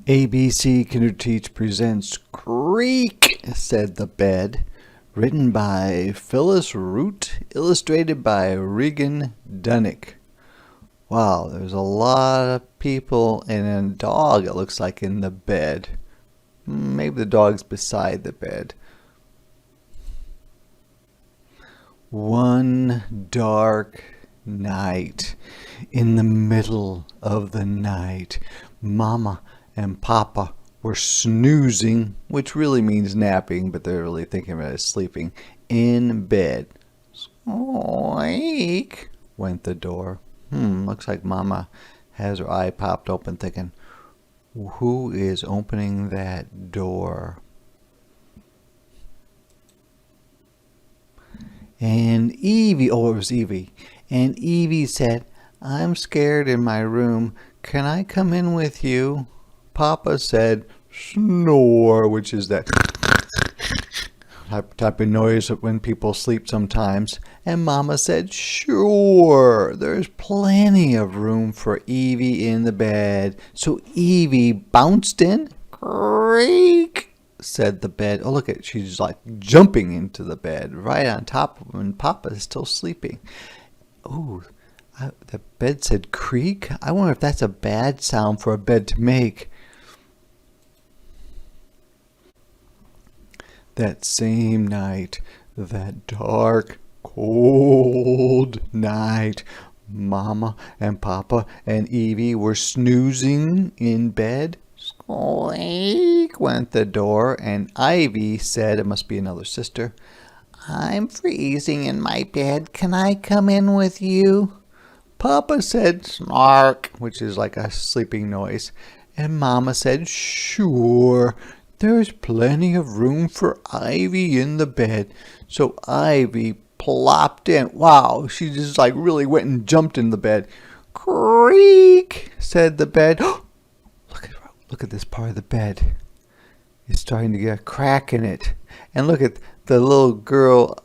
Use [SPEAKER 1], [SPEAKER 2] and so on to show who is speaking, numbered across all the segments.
[SPEAKER 1] ABC Kinderteach presents Creak, said the bed. Written by Phyllis Root, illustrated by Regan Dunnick. Wow, there's a lot of people and a dog, it looks like, in the bed. Maybe the dog's beside the bed. One dark night, in the middle of the night, Mama and Papa were snoozing, which really means napping, but they're really thinking of it as sleeping, in bed. Squeak, went the door. Looks like Mama has her eye popped open thinking, who is opening that door? And Evie, it was Evie. And Evie said, I'm scared in my room. Can I come in with you? Papa said, snore, which is that type of noise when people sleep sometimes. And Mama said, sure, there's plenty of room for Evie in the bed. So Evie bounced in. Creak, said the bed. Oh, look at, she's like jumping into the bed right on top of him, and Papa is still sleeping. Oh, the bed said creak. I wonder if that's a bad sound for a bed to make. That same night, that dark, cold night, Mama and Papa and Evie were snoozing in bed. Squeak went the door, and Ivy said, it must be another sister, I'm freezing in my bed. Can I come in with you? Papa said snark, which is like a sleeping noise, and Mama said sure. There's plenty of room for Ivy in the bed. So Ivy plopped in. Wow, she just like really went and jumped in the bed. Creak, said the bed. Look at this part of the bed. It's starting to get a crack in it. And look at the little girl,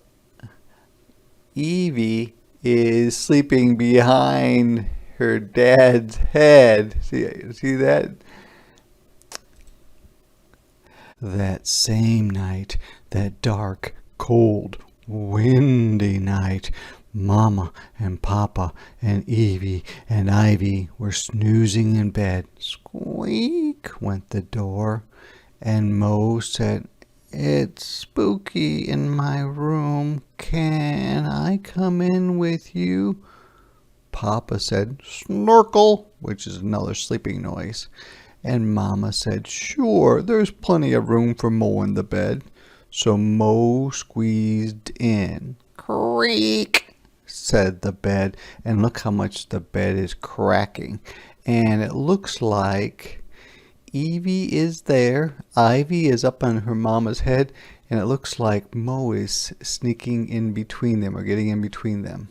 [SPEAKER 1] Evie, is sleeping behind her dad's head. See that? That same night, that dark, cold, windy night, Mama and Papa and Evie and Ivy were snoozing in bed. Squeak went the door, and Mo said, it's spooky in my room. Can I come in with you? Papa said, snorkel, which is another sleeping noise. And Mama said, sure, there's plenty of room for Mo in the bed. So Mo squeezed in. Creak, said the bed. And look how much the bed is cracking. And it looks like Evie is there. Ivy is up on her mama's head. And it looks like Mo is sneaking in between them or getting in between them.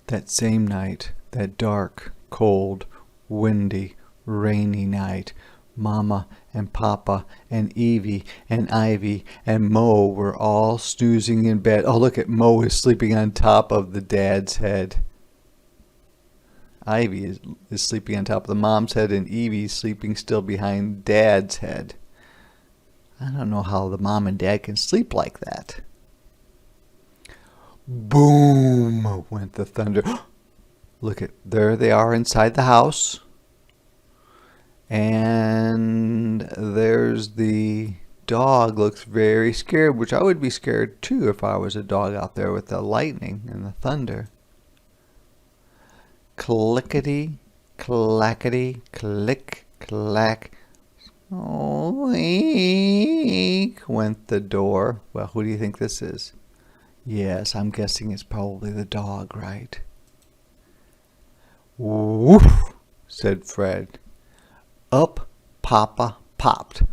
[SPEAKER 1] That same night, that dark, cold, windy, rainy night, Mama and Papa and Evie and Ivy and Mo were all snoozing in bed. Oh, look at Mo is sleeping on top of the dad's head. Ivy is sleeping on top of the mom's head, and Evie's sleeping still behind dad's head. I don't know how the mom and dad can sleep like that. Boom went the thunder. Look at, there they are inside the house. And there's the dog, looks very scared, which I would be scared too if I was a dog out there with the lightning and the thunder. Clickety, clackety, click, clack. Squeak went the door. Well, who do you think this is? Yes, I'm guessing it's probably the dog, right? Woof, said Fred. Up Papa popped.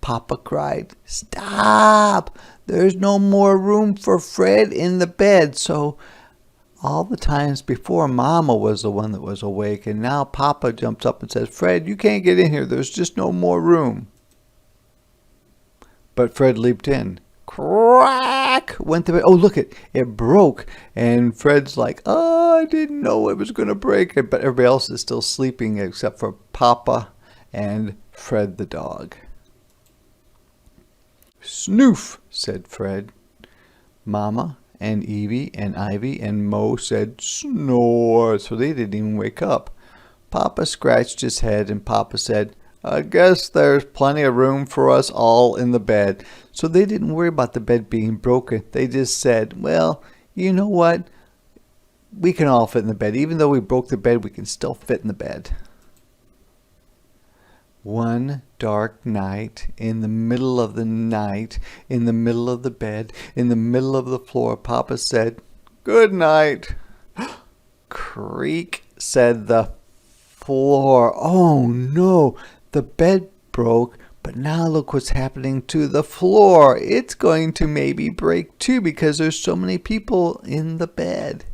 [SPEAKER 1] Papa cried, stop! There's no more room for Fred in the bed. So all the times before, Mama was the one that was awake, and now Papa jumps up and says, Fred, you can't get in here. There's just no more room. But Fred leaped in. Crack went the bed. Oh, look, it broke. And Fred's like, oh, I didn't know it was going to break. But everybody else is still sleeping except for Papa and Fred the dog. Snoof, said Fred. Mama and Evie and Ivy and Mo said snore, so they didn't even wake up. Papa scratched his head and Papa said, I guess there's plenty of room for us all in the bed. So they didn't worry about the bed being broken. They just said, well, you know what? We can all fit in the bed. Even though we broke the bed, we can still fit in the bed. One dark night, in the middle of the night, in the middle of the bed, in the middle of the floor, Papa said, good night. Creak, said the floor. Oh no, the bed broke, but now look what's happening to the floor. It's going to maybe break too because there's so many people in the bed.